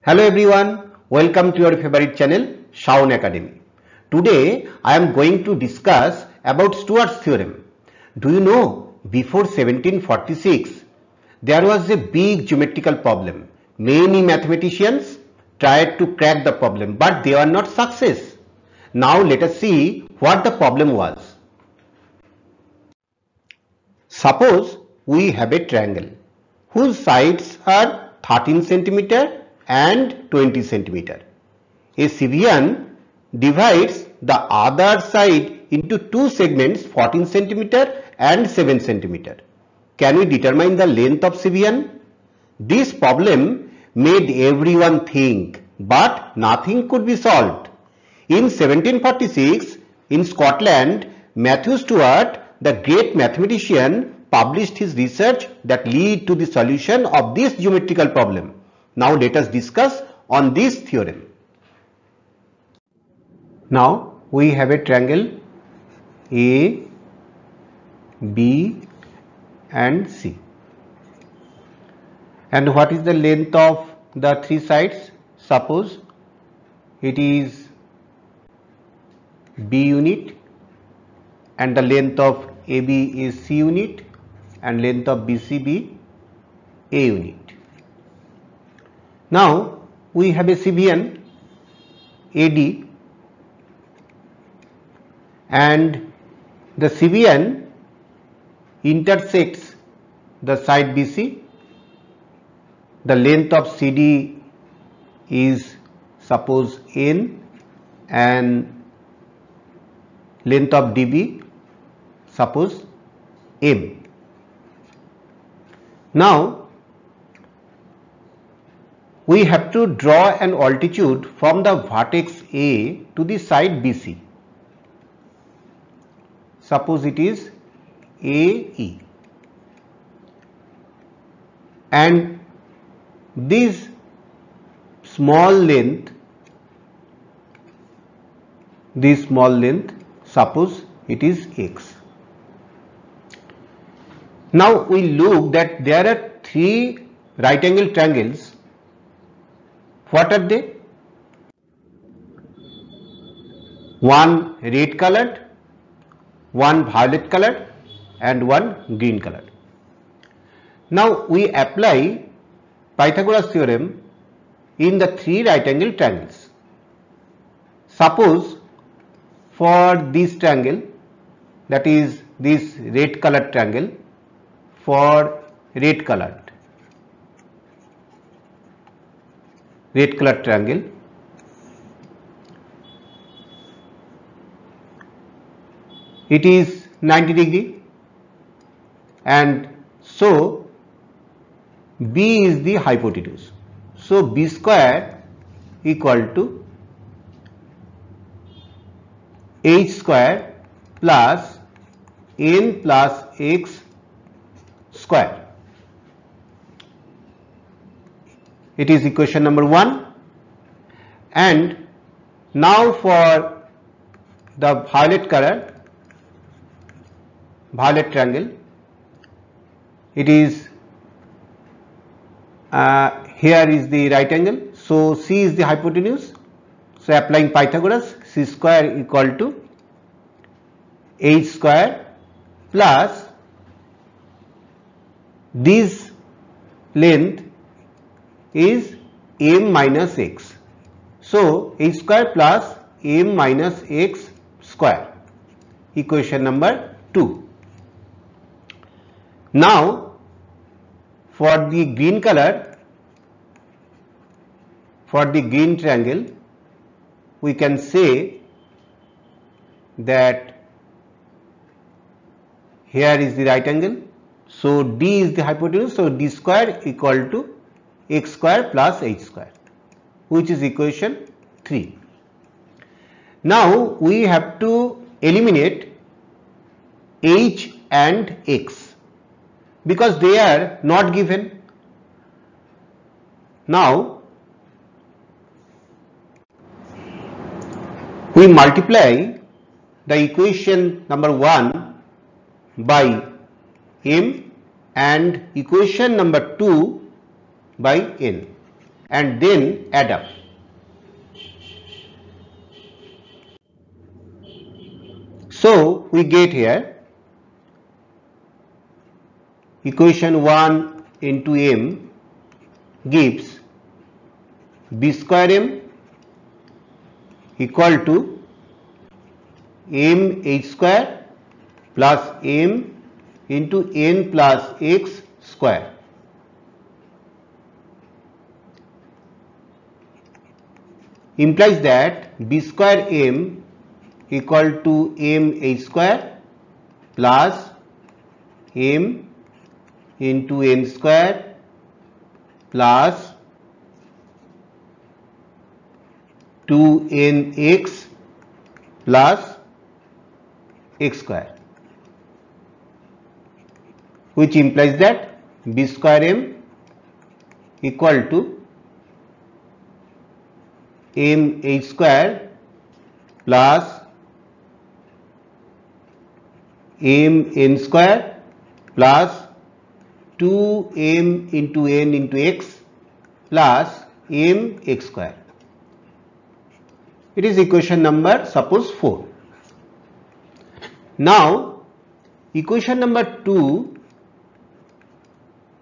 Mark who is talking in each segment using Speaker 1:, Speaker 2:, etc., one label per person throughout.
Speaker 1: Hello everyone, welcome to your favorite channel SHAON Academy. Today I am going to discuss about Stewart's theorem. Do you know, before 1746 there was a big geometrical problem. Many mathematicians tried to crack the problem but they were not success. Now let us see what the problem was. Suppose we have a triangle whose sides are 13 centimeter and 20 centimeter. A Sevian divides the other side into two segments 14 centimeter and 7 centimeter. Can we determine the length of Sevian? This problem made everyone think, but nothing could be solved. In 1746 in Scotland, Matthew Stewart, the great mathematician, published his research that led to the solution of this geometrical problem. Now let us discuss on this theorem. Now we have a triangle A, B and C. And what is the length of the three sides? Suppose it is B unit and the length of AB is C unit and length of BCB A unit. Now we have a Sevian AD and the Sevian intersects the side BC. The length of CD is suppose N and length of DB suppose M. Now we have to draw an altitude from the vertex A to the side BC. Suppose it is AE. And this small length, suppose it is X. Now we look that there are three right angle triangles. What are they? One red colored, one violet colored and one green colored. Now we apply Pythagoras theorem in the three right angle triangles. Suppose for this triangle, that is this red colored triangle, for red colored triangle, it is 90 degree and so B is the hypotenuse. So B square equal to H square plus N plus X square. It is equation number 1. And now for the violet triangle, it is here is the right angle, so C is the hypotenuse. So applying Pythagoras, C square equal to H square plus this length is M minus X. So H square plus M minus X square, equation number 2. Now for the green color, for the green triangle, we can say that here is the right angle, so D is the hypotenuse, so D square equal to X square plus H square, which is equation 3. Now we have to eliminate H and X because they are not given. Now we multiply the equation number 1 by M and equation number 2 by N. and then add up. So we get here equation 1 into m gives b square m equal to m h square plus m into n plus x square. Implies that b square m equal to m h square plus m into n square plus 2nx plus x square, which implies that b square m equal to m h square plus m n square plus 2m into n into x plus m x square. It is equation number suppose 4. Now equation number 2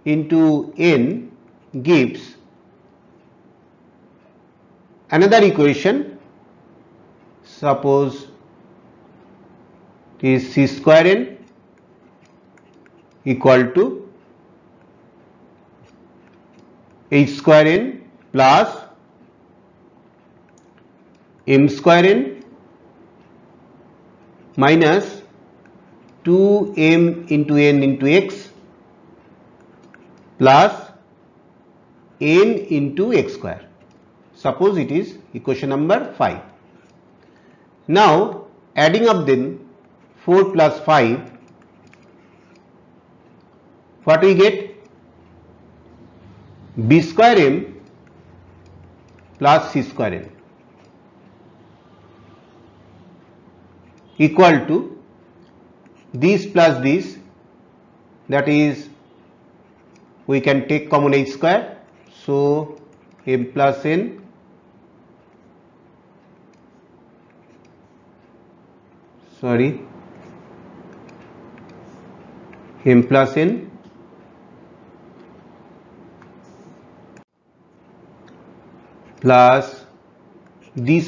Speaker 1: into n gives another equation, suppose it is c square n equal to h square n plus m square n minus 2m into n into x plus n into x square. Suppose it is equation number 5. Now adding up them 4 plus 5, what we get? b square m plus c square n equal to this plus this, that is we can take common h square, so m plus n m plus n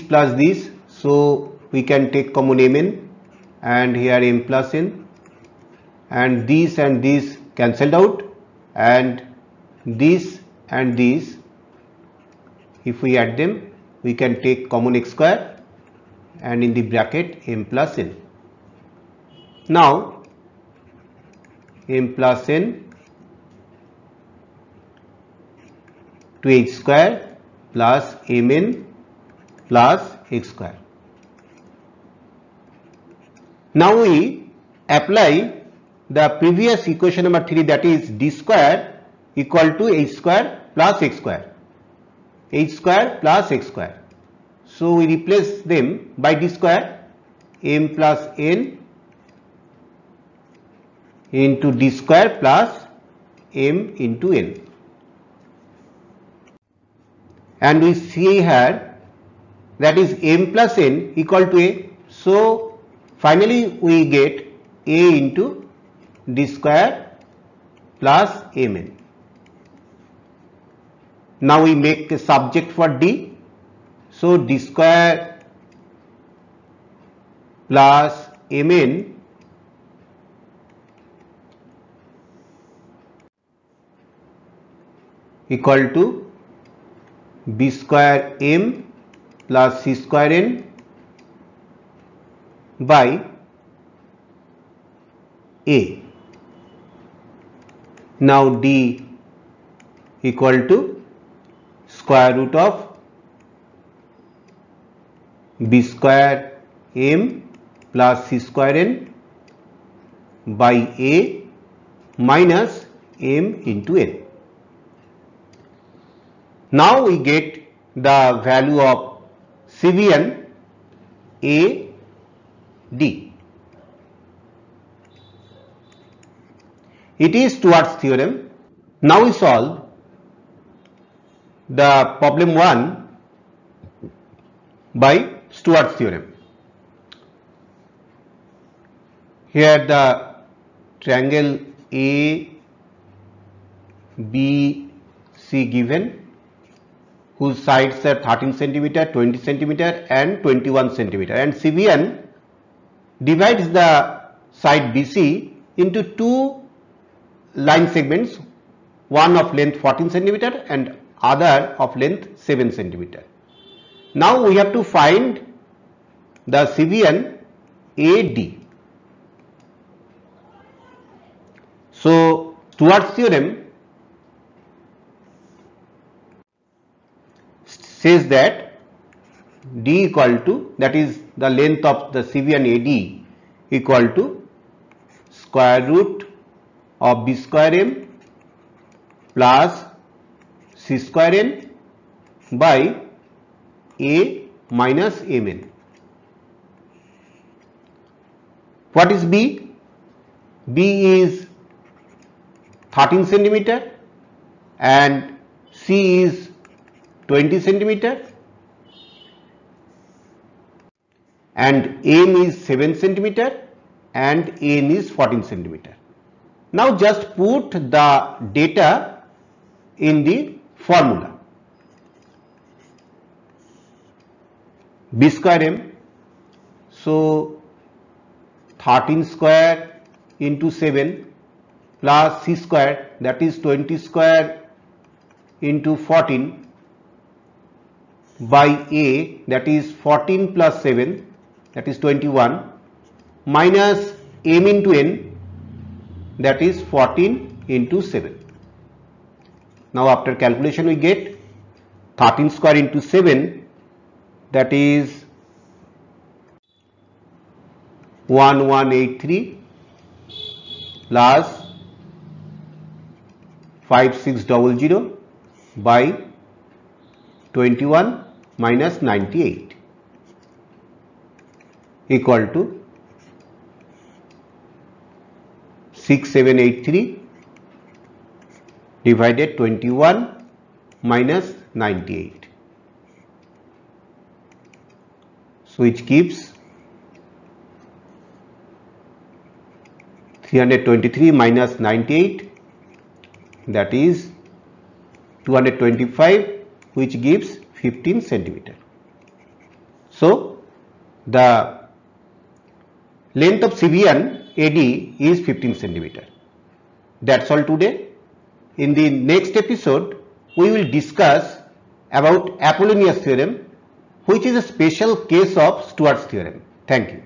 Speaker 1: plus this, so we can take common mn and here m plus n, and this cancelled out, and this if we add them we can take common x square and in the bracket m plus n. Now m plus n to h square plus mn plus x square. Now we apply the previous equation number 3, that is d square equal to h square plus x square, h square plus x square. So we replace them by d square, m plus n into d square plus m into n. And we see here that is m plus n equal to a. So finally we get a into d square plus mn. Now we make a subject for d. So d square plus mn equal to b square m plus c square n by a. Now d equal to square root of b square m plus c square n by a minus m into n. Now we get the value of Cvn a d. It is Stewart's theorem. Now we solve the problem 1 by Stewart's theorem. Here the triangle A, B, C given, whose sides are 13 centimeter, 20 centimeter and 21 centimeter, and CVN divides the side BC into two line segments, one of length 14 centimeter and other of length 7 centimeter. Now we have to find the CVN AD. So Stewart's theorem says that D equal to, that is the length of the CVN AD, equal to square root of B square M plus C square N by A minus Mn. What is B? B is 13 centimeter and C is 20 centimeter and M is 7 centimeter and N is 14 centimeter. Now just put the data in the formula. B square M, so 13 square into 7 plus C square, that is 20 square into 14 by A, that is 14 plus 7, that is 21, minus M into N, that is 14 into 7. Now after calculation we get 13 square into 7, that is 1183 plus 5600 by 21 minus 98 equal to 6783 divided 21 minus 98. So which gives 323 minus 98, that is 225, which gives 15 centimeter. So the length of CVN AD is 15 centimeter. That's all today. In the next episode, we will discuss about Apollonius theorem, which is a special case of Stewart's theorem. Thank you.